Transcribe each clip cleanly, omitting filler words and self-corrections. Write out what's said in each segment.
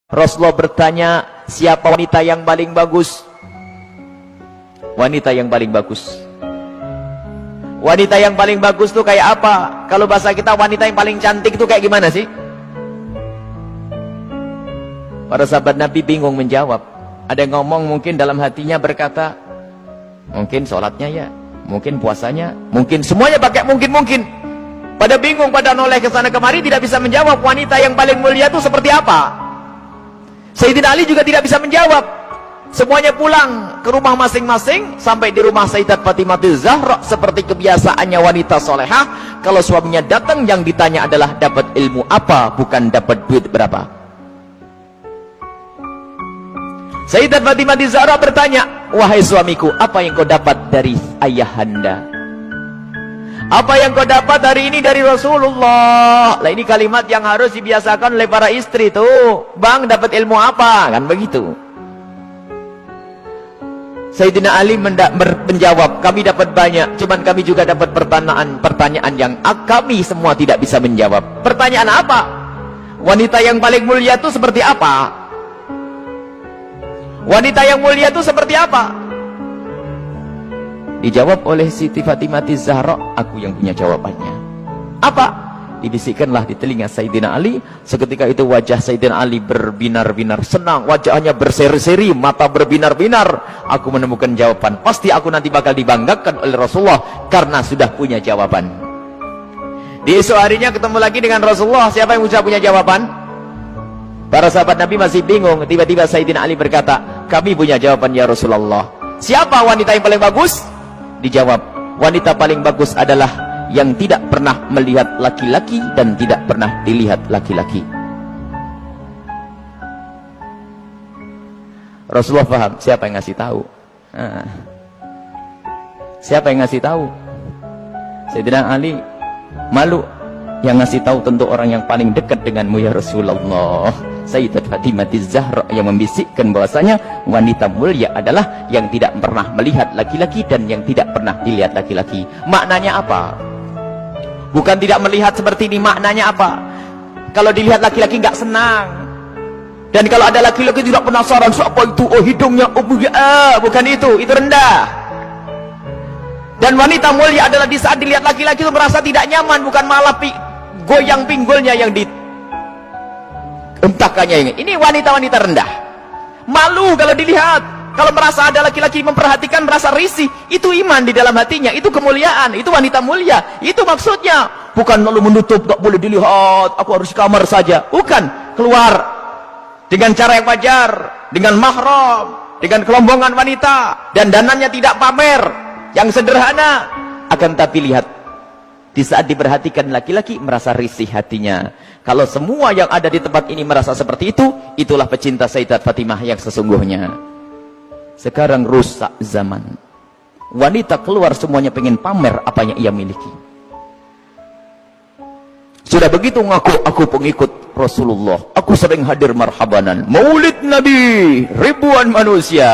Rasulullah bertanya, siapa wanita yang paling bagus? Wanita yang paling bagus. Wanita yang paling bagus tuh kayak apa? Kalau bahasa kita wanita yang paling cantik tuh kayak gimana sih? Para sahabat Nabi bingung menjawab. Ada yang ngomong mungkin dalam hatinya berkata, mungkin sholatnya ya, mungkin puasanya, mungkin semuanya pakai mungkin. Pada bingung, pada noleh ke sana kemari, tidak bisa menjawab wanita yang paling mulia itu seperti apa. Sayyidina Ali juga tidak bisa menjawab. Semuanya pulang ke rumah masing-masing. Sampai di rumah Sayyidat Fatimah Zahra, seperti kebiasaannya wanita solehah, kalau suaminya datang yang ditanya adalah dapat ilmu apa, bukan dapat duit berapa. Sayyidat Fatimah Zahra bertanya, wahai suamiku, apa yang kau dapat dari ayahanda? Apa yang kau dapat hari ini dari Rasulullah? Lah ini kalimat yang harus dibiasakan oleh para istri tuh. Bang, dapat ilmu apa? Kan begitu. Sayyidina Ali menjawab, kami dapat banyak, cuman kami juga dapat pertanyaan yang kami semua tidak bisa menjawab. Pertanyaan apa? Wanita yang paling mulia itu seperti apa? Wanita yang mulia itu seperti apa? Dijawab oleh Siti Fatimah Zahra, aku yang punya jawabannya. Apa? Dibisikkanlah di telinga Sayyidina Ali. Seketika itu wajah Sayyidina Ali berbinar-binar senang, wajahnya berseri-seri, mata berbinar-binar. Aku menemukan jawaban. Pasti aku nanti bakal dibanggakan oleh Rasulullah karena sudah punya jawaban. Di esok harinya ketemu lagi dengan Rasulullah. Siapa yang sudah punya jawaban? Para sahabat Nabi masih bingung. Tiba-tiba Sayyidina Ali berkata, kami punya jawaban ya Rasulullah. Siapa wanita yang paling bagus? Dijawab, wanita paling bagus adalah yang tidak pernah melihat laki-laki dan tidak pernah dilihat laki-laki. Rasulullah paham siapa yang ngasih tahu. Siapa yang ngasih tahu? Sayyidina Ali malu. Yang ngasih tahu tentu orang yang paling dekat denganmu ya Rasulullah. Sayyidat Fatimah Zahra yang membisikkan bahwasanya wanita mulia adalah yang tidak pernah melihat laki-laki dan yang tidak pernah dilihat laki-laki. Maknanya apa? Bukan tidak melihat seperti ini, maknanya apa? Kalau dilihat laki-laki nggak senang. Dan kalau ada laki-laki tidak penasaran, siapa itu? Oh hidungnya, oh bukan itu rendah. Dan wanita mulia adalah di saat dilihat laki-laki itu merasa tidak nyaman, bukan malah goyang pinggulnya yang entahkannya. Ini wanita-wanita rendah, malu kalau dilihat. Kalau merasa ada laki-laki memperhatikan, merasa risih, itu iman di dalam hatinya, itu kemuliaan, itu wanita mulia. Itu maksudnya, bukan lalu menutup, gak boleh dilihat, aku harus di kamar saja. Bukan, keluar dengan cara yang wajar, dengan mahram, dengan kelombongan wanita, dan danannya tidak pamer, yang sederhana. Akan tapi lihat, di saat diperhatikan laki-laki merasa risih hatinya. Kalau semua yang ada di tempat ini merasa seperti itu, itulah pecinta Sayyidat Fatimah yang sesungguhnya. Sekarang rusak zaman. Wanita keluar semuanya pengen pamer apa yang ia miliki. Sudah begitu ngaku, aku pengikut Rasulullah, aku sering hadir marhabanan maulid Nabi, ribuan manusia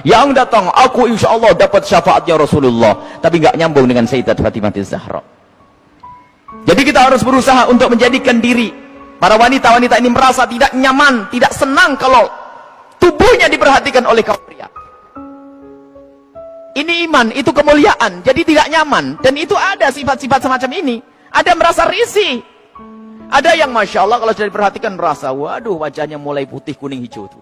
yang datang, aku insya Allah dapat syafaatnya Rasulullah. Tapi nggak nyambung dengan Sayyidat Fatimah Zahra. Jadi kita harus berusaha untuk menjadikan diri para wanita-wanita ini merasa tidak nyaman, tidak senang kalau tubuhnya diperhatikan oleh kaum pria. Ini iman, itu kemuliaan. Jadi tidak nyaman. Dan itu ada sifat-sifat semacam ini. Ada merasa risih. Ada yang Masya Allah kalau sudah diperhatikan merasa, waduh wajahnya mulai putih, kuning, hijau tuh.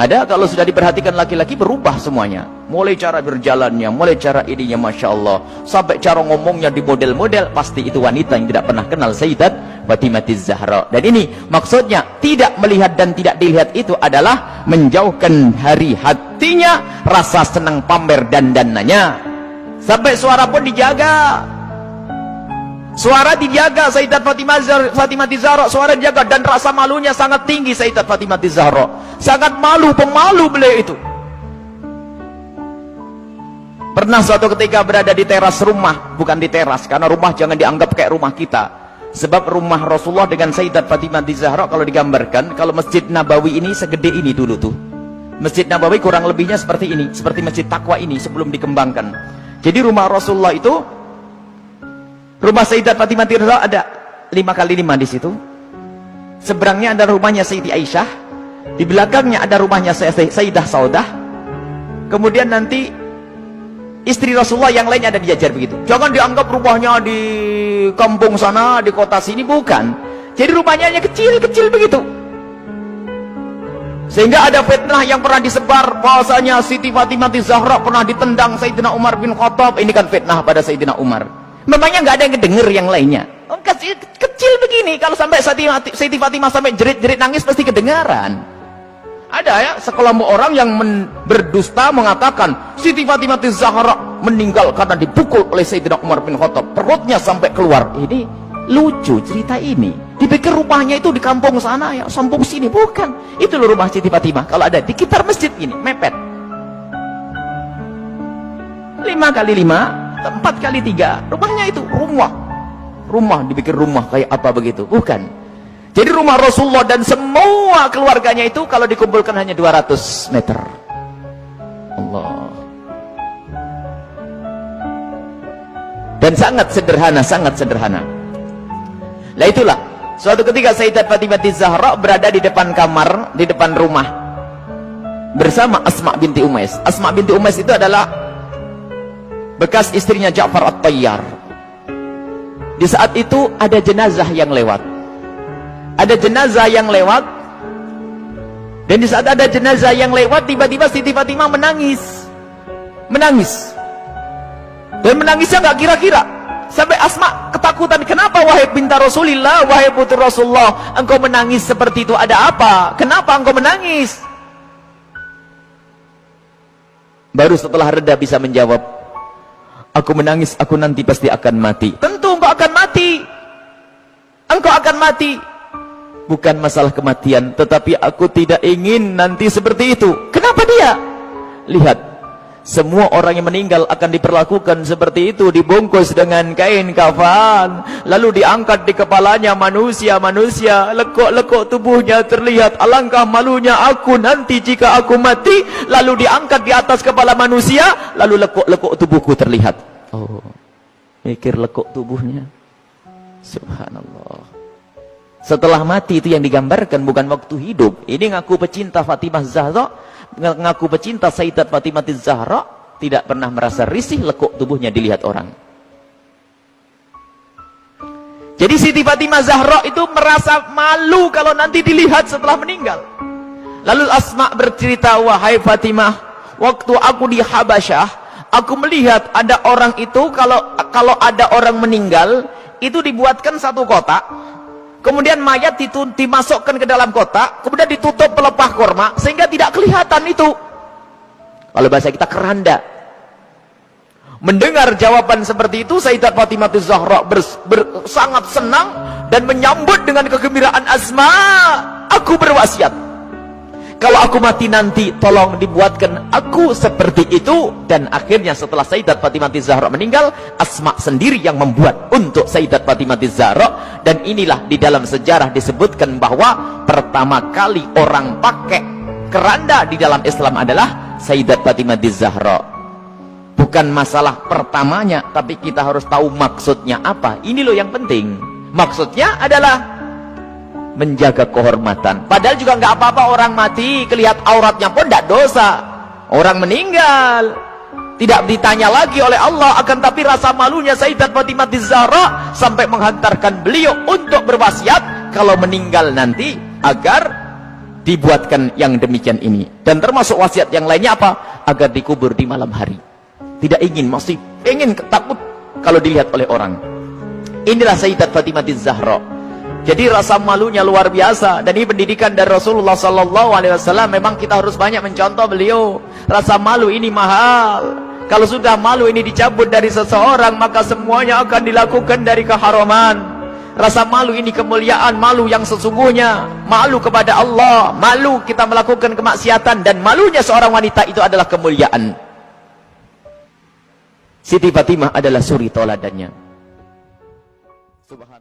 Ada kalau sudah diperhatikan laki-laki berubah semuanya. Mulai cara berjalannya, mulai cara ininya Masya Allah. Sampai cara ngomongnya di model-model. Pasti itu wanita yang tidak pernah kenal Sayyidat Fatimah Zahra. Dan ini maksudnya tidak melihat dan tidak dilihat itu adalah menjauhkan hari hatinya rasa senang pamer dan dananya. Sampai suara pun dijaga. Suara dijaga Sayyidat Fatimah Zahra, suara dijaga, dan rasa malunya sangat tinggi Sayyidat Fatimah Zahra. Sangat malu, pemalu beliau itu. Pernah suatu ketika berada di teras rumah, bukan di teras, karena rumah jangan dianggap kayak rumah kita. Sebab rumah Rasulullah dengan Sayyidat Fatimah Zahra kalau digambarkan, kalau Masjid Nabawi ini segede ini dulu tuh. Masjid Nabawi kurang lebihnya seperti ini, seperti Masjid Taqwa ini sebelum dikembangkan. Jadi rumah Rasulullah itu Rumah Sayyidat Fatimah Zahra ada 5x5 di situ. Seberangnya ada rumahnya Sayyidi Aisyah, di belakangnya ada rumahnya Sayyidah Saudah. Kemudian nanti istri Rasulullah yang lainnya ada dijajar begitu. Jangan dianggap rumahnya di kampung sana, di kota sini, bukan. Jadi rumahnya hanya kecil-kecil begitu. Sehingga ada fitnah yang pernah disebar bahwasanya Siti Fatimah Zahra pernah ditendang Sayyidina Umar bin Khattab. Ini kan fitnah pada Sayyidina Umar. Memangnya nggak ada yang denger yang lainnya. Kecil begini, kalau sampai Siti Fatimah sampai jerit-jerit nangis pasti kedengaran. Ada ya sekelompok orang yang berdusta mengatakan Siti Fatimah Zahra meninggal karena dipukul oleh Sayyidina Umar bin Khattab, perutnya sampai keluar. Ini lucu cerita ini. Dipikir rumahnya itu di kampung sana ya, kampung sini, bukan. Itu loh rumah Siti Fatimah. Kalau ada di sekitar masjid ini, mepet. 5x5, 4x3, rumahnya itu rumah dipikir rumah kayak apa begitu, bukan. Jadi rumah Rasulullah dan semua keluarganya itu kalau dikumpulkan hanya 200 meter. Allah. Dan sangat sederhana. Lah itulah, suatu ketika Sayyidat Fatimah Zahra berada di depan kamar, di depan rumah bersama Asma binti Umais. Asma binti Umais itu adalah bekas istrinya Ja'far At-Tayyar. Di saat itu ada jenazah yang lewat. Dan di saat ada jenazah yang lewat, tiba-tiba Siti Fatimah menangis. Dan menangisnya nggak kira-kira. Sampai Asma ketakutan. Kenapa wahai binti Rasulillah, wahai putri Rasulullah, engkau menangis seperti itu? Ada apa? Kenapa engkau menangis? Baru setelah reda bisa menjawab, aku menangis, aku nanti pasti akan mati. Tentu engkau akan mati. Engkau akan mati. Bukan masalah kematian, tetapi aku tidak ingin nanti seperti itu. Kenapa dia? Lihat, semua orang yang meninggal akan diperlakukan seperti itu, dibungkus dengan kain kafan, lalu diangkat di kepalanya manusia, lekuk-lekuk tubuhnya terlihat. Alangkah malunya aku nanti jika aku mati, lalu diangkat di atas kepala manusia, lalu lekuk-lekuk tubuhku terlihat. Oh, mikir lekuk tubuhnya. Subhanallah. Setelah mati itu yang digambarkan, bukan waktu hidup. Ini ngaku pecinta Fatimah Zahra, ngaku pecinta Sayyidat Fatimah Zahra, tidak pernah merasa risih lekuk tubuhnya dilihat orang. Jadi Siti Fatimah Zahra itu merasa malu kalau nanti dilihat setelah meninggal. Lalu Asma bercerita, wahai Fatimah, waktu aku di Habasyah, aku melihat ada orang itu, kalau ada orang meninggal, itu dibuatkan satu kotak. Kemudian mayat dimasukkan ke dalam kotak, kemudian ditutup pelepah korma, sehingga tidak kelihatan itu. Kalau bahasa kita keranda. Mendengar jawaban seperti itu, Sayyidat Fatimah Zahra sangat senang dan menyambut dengan kegembiraan. Asma, aku berwasiat, kalau aku mati nanti, tolong dibuatkan aku seperti itu. Dan akhirnya setelah Sayyidat Fatimah Zahra meninggal, Asma sendiri yang membuat untuk Sayyidat Fatimah Zahra. Dan inilah di dalam sejarah disebutkan bahwa pertama kali orang pakai keranda di dalam Islam adalah Sayyidat Fatimah Zahra. Bukan masalah pertamanya, tapi kita harus tahu maksudnya apa. Ini loh yang penting. Maksudnya adalah menjaga kehormatan. Padahal juga nggak apa-apa orang mati, kelihatan auratnya pun tidak dosa. Orang meninggal tidak ditanya lagi oleh Allah, akan tapi rasa malunya Sayyidat Fatimah Zahra sampai menghantarkan beliau untuk berwasiat kalau meninggal nanti agar dibuatkan yang demikian ini. Dan termasuk wasiat yang lainnya apa? Agar dikubur di malam hari. Tidak ingin, masih ingin, takut kalau dilihat oleh orang. Inilah Sayyidat Fatimah Zahra. Jadi rasa malunya luar biasa. Dan ini pendidikan dari Rasulullah SAW. Memang kita harus banyak mencontoh beliau. Rasa malu ini mahal. Kalau sudah malu ini dicabut dari seseorang, maka semuanya akan dilakukan dari keharaman. Rasa malu ini kemuliaan, malu yang sesungguhnya. Malu kepada Allah, malu kita melakukan kemaksiatan. Dan malunya seorang wanita itu adalah kemuliaan. Siti Fatimah adalah suri toladannya. Subhanallah.